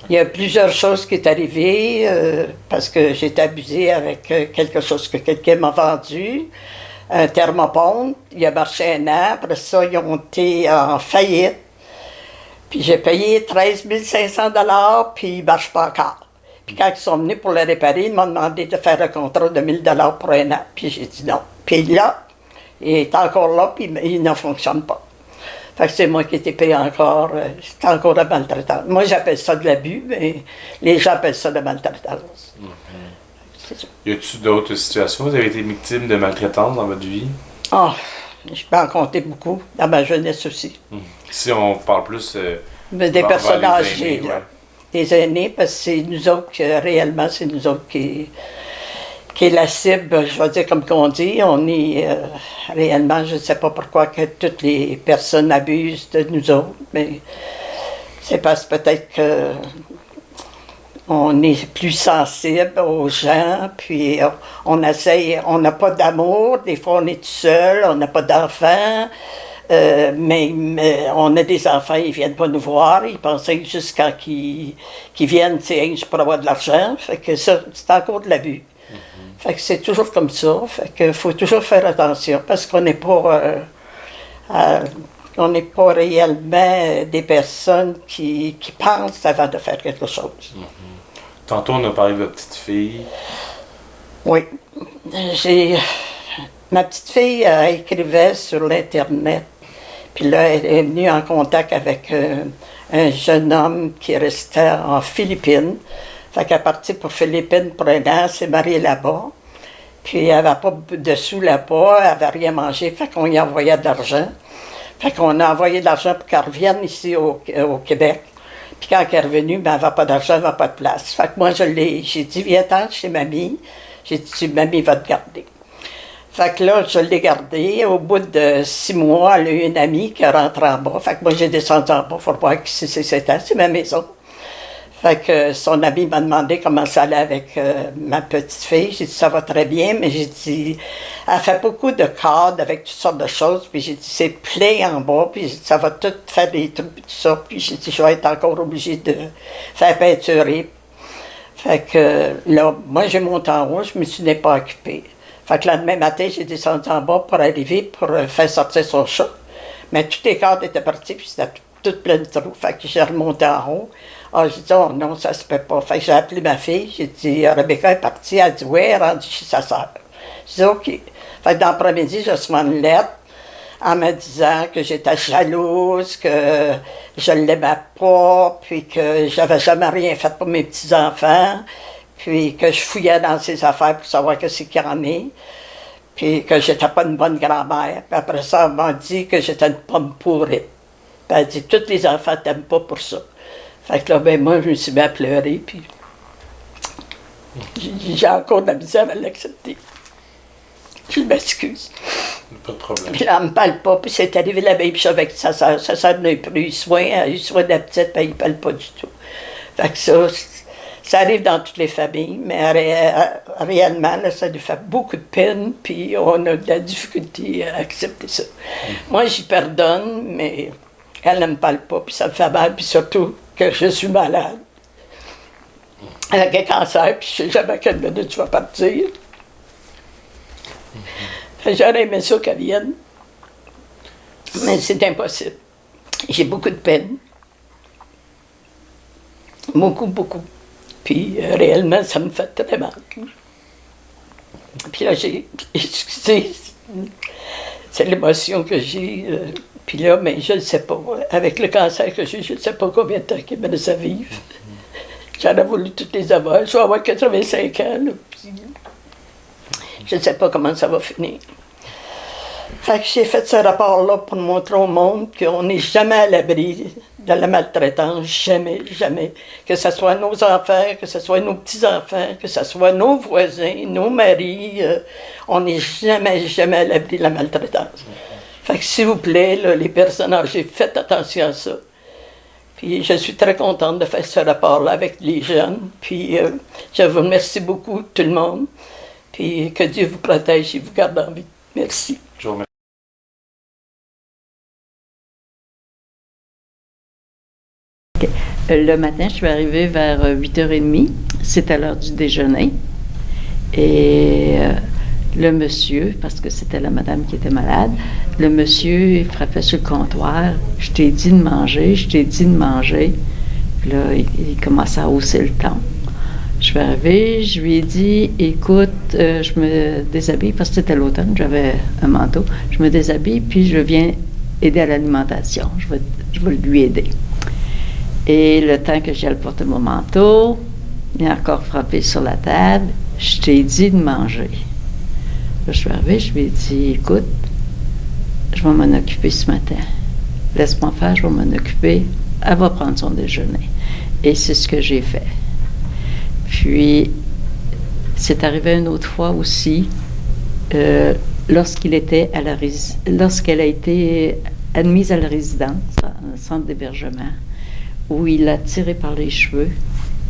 Il y a plusieurs choses qui sont arrivées parce que j'ai été abusée avec quelque chose que quelqu'un m'a vendu, un thermopompe. Il a marché un an. Après ça, ils ont été en faillite. Puis j'ai payé 13 500 puis il ne marche pas encore. Puis quand ils sont venus pour le réparer, ils m'ont demandé de faire un contrat de 1000 pour un an. Puis j'ai dit non. Puis là, il est encore là, puis il ne fonctionne pas. Fait que c'est moi qui ai été payé encore. C'est encore de la maltraitance. Moi, j'appelle ça de l'abus, mais les gens appellent ça de la maltraitance. C'est ça. Y a-t-il d'autres situations? Vous avez été victime de maltraitance dans votre vie? Ah, je peux en compter beaucoup, dans ma jeunesse aussi. Si on parle plus Mais des vers personnes les âgées, aînés, là. ouais. Des aînés, parce que c'est nous autres, réellement, c'est nous autres qui est la cible, je vais dire comme qu'on dit. On est réellement, je ne sais pas pourquoi que toutes les personnes abusent de nous autres, mais c'est parce que peut-être que on est plus sensible aux gens, puis on essaye, on n'a pas d'amour, des fois on est tout seul, on n'a pas d'enfants, mais on a des enfants, ils viennent pas nous voir, ils pensaient que juste quand ils viennent, c'est juste pour avoir de l'argent, fait que ça, c'est encore de l'abus. Fait que c'est toujours comme ça, fait que faut toujours faire attention, parce qu'on n'est pas... on n'est pas réellement des personnes qui pensent avant de faire quelque chose. Tantôt, on a parlé de votre petite fille. Oui. Ma petite fille écrivait sur l'Internet. Puis là, elle est venue en contact avec un jeune homme qui restait en Philippines. Fait qu'elle est partie pour Philippines pour un an, elle s'est mariée là-bas. Puis elle n'avait pas de sous là-bas, elle n'avait rien mangé, fait qu'on y envoyait de l'argent. Fait qu'on a envoyé de l'argent pour qu'elle revienne ici au Québec. Puis quand elle est revenue, ben, elle n'avait pas d'argent, elle n'avait pas de place. Fait que moi, j'ai dit, viens-t'en chez mamie. J'ai dit, mamie va te garder. Fait que là, je l'ai gardée. Au bout de 6 mois, elle a eu une amie qui est rentrée en bas. Fait que moi, j'ai descendu en bas pour voir qui c'était. C'est ma maison. Fait que son ami m'a demandé comment ça allait avec ma petite fille. J'ai dit, ça va très bien, mais j'ai dit, elle fait beaucoup de cadres avec toutes sortes de choses. Puis j'ai dit, c'est plein en bas, puis j'ai dit, ça va tout faire des trucs, tout ça. Puis j'ai dit, je vais être encore obligée de faire peinturer. Fait que là, moi, j'ai monté en haut, je me suis pas occupée. Fait que le lendemain matin, j'ai descendu en bas pour arriver, pour faire sortir son chat. Mais tous les cadres étaient partis, puis c'était tout plein de trous. Fait que j'ai remonté en haut. Ah, j'ai dit, oh non, ça se peut pas. Fait que j'ai appelé ma fille, j'ai dit, Rebecca est partie. Elle a dit, oui, elle est rendue chez sa sœur. J'ai dit, OK. Fait que dans l'après-midi, j'ai reçu une lettre en me disant que j'étais jalouse, que je ne l'aimais pas, puis que j'avais jamais rien fait pour mes petits-enfants, puis que je fouillais dans ses affaires pour savoir qu'est-ce qu'il y en a, puis que j'étais pas une bonne grand-mère. Puis après ça, elle m'a dit que j'étais une pomme pourrie. Puis elle dit, tous les enfants t'aiment pas pour ça. Fait que là, ben moi, je me suis mis à pleurer, puis j'ai encore de la misère à l'accepter. Je m'excuse. Pas de problème. Puis là, elle me parle pas, puis c'est arrivé la même chose avec sa soeur. Sa soeur n'a pas eu soin, elle a eu soin de la petite, puis elle ne parle pas du tout. Fait que ça arrive dans toutes les familles, mais réellement, là, ça nous fait beaucoup de peine, puis on a de la difficulté à accepter ça. Moi, j'y pardonne, mais elle ne me parle pas, puis ça me fait mal, puis surtout que je suis malade. Elle a un cancer, puis je ne sais jamais à quelle minute je vais partir. J'aurais aimé ça qu'elle vienne, mais c'est impossible. J'ai beaucoup de peine. Beaucoup, beaucoup. Puis réellement, ça me fait très mal. Puis là, excusez, c'est l'émotion que j'ai. Puis là, mais je ne sais pas. Avec le cancer que j'ai, je ne sais pas combien de temps qu'il me laisse à vivre. J'en ai voulu toutes les avoir. Je vais avoir 85 ans, là, puis je ne sais pas comment ça va finir. Fait que j'ai fait ce rapport-là pour montrer au monde qu'on n'est jamais à l'abri de la maltraitance, jamais, jamais. Que ce soit nos enfants, que ce soit nos petits-enfants, que ce soit nos voisins, nos maris, on n'est jamais, jamais à l'abri de la maltraitance. Fait que s'il vous plaît, là, les personnes âgées, faites attention à ça. Puis je suis très contente de faire ce rapport-là avec les jeunes. Puis je vous remercie beaucoup, tout le monde. Puis que Dieu vous protège et vous garde en vie. Merci. Je vous remercie. Le matin, je suis arrivée vers 8h30. C'était l'heure du déjeuner. Et le monsieur, parce que c'était la madame qui était malade, le monsieur, il frappait sur le comptoir. « Je t'ai dit de manger, je t'ai dit de manger. » Puis là, il commençait à hausser le ton. Je suis arrivée, je lui ai dit « Écoute, je me déshabille, parce que c'était l'automne, j'avais un manteau. Je me déshabille, puis je viens aider à l'alimentation. Je vais lui aider. » Et le temps que j'allais porter mon manteau, il a encore frappé sur la table. « Je t'ai dit de manger. » Là, je suis arrivée, je lui ai dit « Écoute, je vais m'en occuper ce matin. Laisse-moi faire, je vais m'en occuper. Elle va prendre son déjeuner. » Et c'est ce que j'ai fait. Puis, c'est arrivé une autre fois aussi, lorsqu'elle a été admise à la résidence, un centre d'hébergement, où il l'a tiré par les cheveux,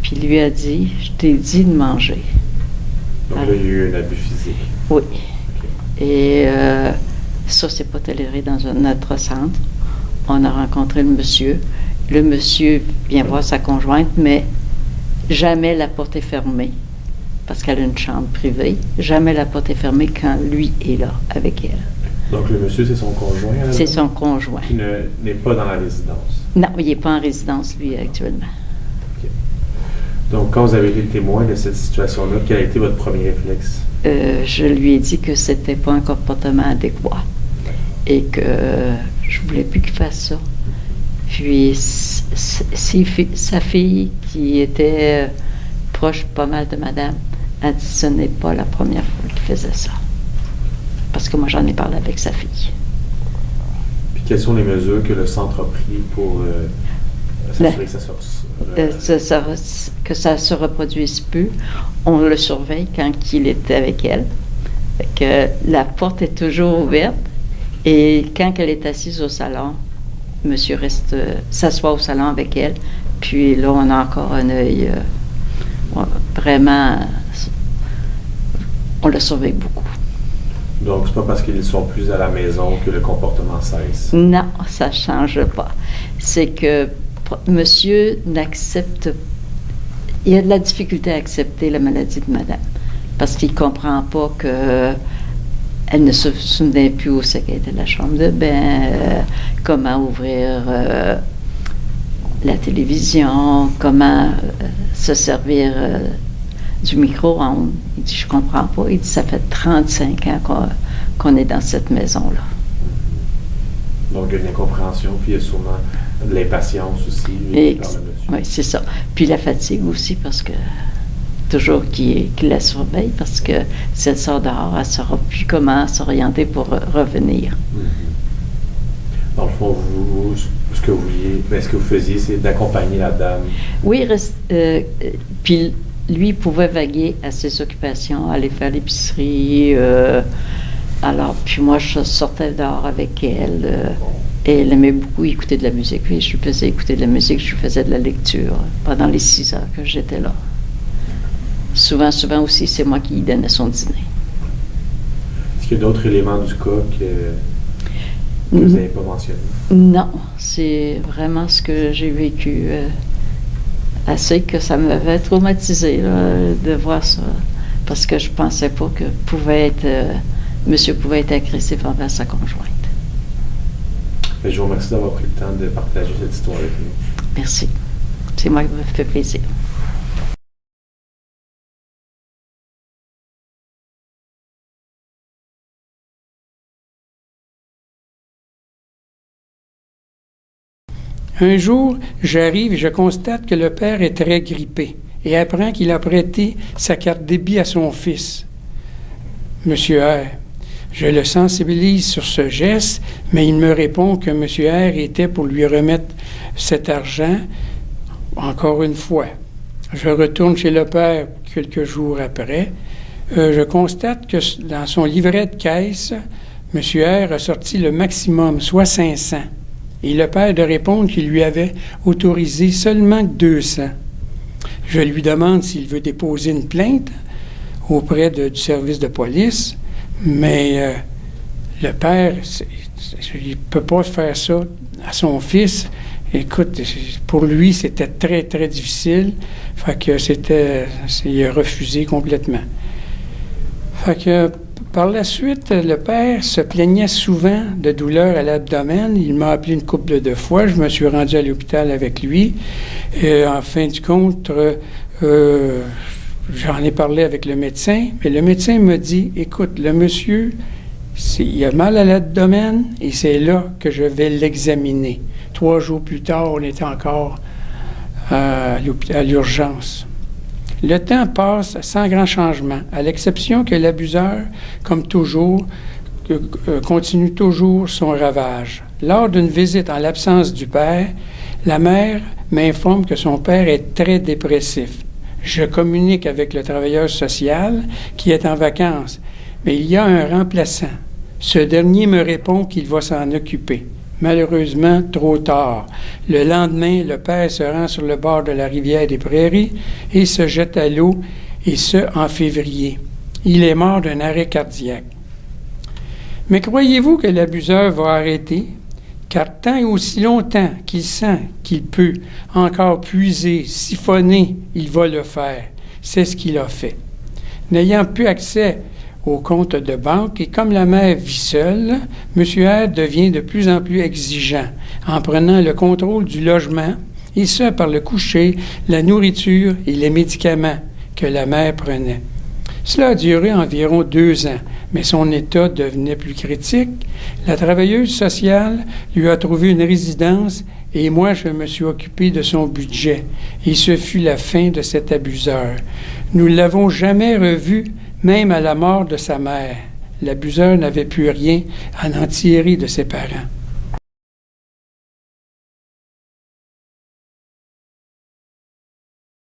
puis lui a dit « Je t'ai dit de manger. » Donc là, il y a eu un abus physique. Oui. Okay. Et ça, c'est pas toléré dans notre centre. On a rencontré le monsieur. Le monsieur vient voir sa conjointe, mais jamais la porte est fermée, parce qu'elle a une chambre privée. Jamais la porte est fermée quand lui est là, avec elle. Donc le monsieur, c'est son conjoint? C'est son conjoint. Qui n'est pas dans la résidence? Non, il n'est pas en résidence, lui, actuellement. Okay. Donc, quand vous avez été témoin de cette situation-là, quel a été votre premier réflexe? Je lui ai dit que c'était pas un comportement adéquat et que je voulais plus qu'il fasse ça. Puis, sa fille, qui était proche pas mal de madame, a dit que ce n'est pas la première fois qu'il faisait ça. Parce que moi, j'en ai parlé avec sa fille. Puis, quelles sont les mesures que le centre a prises pour s'assurer que ça se reproduise plus? On le surveille quand il est avec elle. Que la porte est toujours ouverte. Et quand elle est assise au salon, monsieur s'assoit au salon avec elle. Puis là, on a encore un œil vraiment... On le surveille beaucoup. Donc, c'est pas parce qu'ils sont plus à la maison que le comportement cesse? Non, ça ne change pas. C'est que monsieur n'accepte... Il y a de la difficulté à accepter la maladie de madame. Parce qu'il ne comprend pas que... Elle ne se souvenait plus où c'est qu'elle était la chambre de bain, comment ouvrir la télévision, comment se servir du micro-ondes. Il dit, je comprends pas. Il dit, ça fait 35 ans qu'on est dans cette maison-là. Donc, il y a une incompréhension, puis il y a sûrement de l'impatience aussi. Oui, c'est ça. Puis la fatigue aussi, parce que toujours qu'il la surveille, parce que si elle sort dehors, elle ne saura plus comment s'orienter pour revenir. Mm-hmm. Dans le fond, ce que vous faisiez, c'est d'accompagner la dame. Oui, puis lui pouvait vaguer à ses occupations, aller faire l'épicerie. Alors, puis moi, je sortais dehors avec elle. Et elle aimait beaucoup écouter de la musique. Puis je lui faisais écouter de la musique, je lui faisais de la lecture pendant les 6 heures que j'étais là. Souvent aussi, c'est moi qui lui donnais son dîner. Est-ce qu'il y a d'autres éléments du cas que vous n'avez pas mentionné? Non, c'est vraiment ce que j'ai vécu. Assez que ça m'avait traumatisé de voir ça. Parce que je ne pensais pas que monsieur pouvait être agressif envers sa conjointe. Je vous remercie d'avoir pris le temps de partager cette histoire avec nous. Merci. C'est moi qui me fait plaisir. Un jour, j'arrive et je constate que le père est très grippé et apprend qu'il a prêté sa carte débit à son fils. Monsieur R. Je le sensibilise sur ce geste, mais il me répond que Monsieur R. était pour lui remettre cet argent encore une fois. Je retourne chez le père quelques jours après. Je constate que dans son livret de caisse, Monsieur R. a sorti le maximum, soit 500. Et le père de répondre qu'il lui avait autorisé seulement 200. Je lui demande s'il veut déposer une plainte auprès du service de police, mais le père, il ne peut pas faire ça à son fils Écoute, pour lui, c'était très, très difficile. Fait que il a refusé complètement. Fait que par la suite, le père se plaignait souvent de douleurs à l'abdomen. Il m'a appelé une couple de fois. Je me suis rendu à l'hôpital avec lui. Et en fin de compte, j'en ai parlé avec le médecin. Mais le médecin m'a dit, écoute, le monsieur, il a mal à l'abdomen et c'est là que je vais l'examiner. 3 jours plus tard, on était encore à l'urgence. Le temps passe sans grand changement, à l'exception que l'abuseur, comme toujours, continue toujours son ravage. Lors d'une visite en l'absence du père, la mère m'informe que son père est très dépressif. Je communique avec le travailleur social qui est en vacances, mais il y a un remplaçant. Ce dernier me répond qu'il va s'en occuper. Malheureusement, trop tard. Le lendemain, le père se rend sur le bord de la rivière des Prairies et se jette à l'eau, et ce, en février. Il est mort d'un arrêt cardiaque. Mais croyez-vous que l'abuseur va arrêter? Car tant et aussi longtemps qu'il sent qu'il peut encore puiser, siphonner, il va le faire. C'est ce qu'il a fait. N'ayant plus accès au compte de banque, et comme la mère vit seule, M. R. devient de plus en plus exigeant en prenant le contrôle du logement, et ce par le coucher, la nourriture et les médicaments que la mère prenait. Cela a duré environ 2 ans, mais son état devenait plus critique. La travailleuse sociale lui a trouvé une résidence et moi je me suis occupé de son budget. Et ce fut la fin de cet abuseur. Nous ne l'avons jamais revu, même à la mort de sa mère. L'abuseur n'avait plus rien à en tirer de ses parents.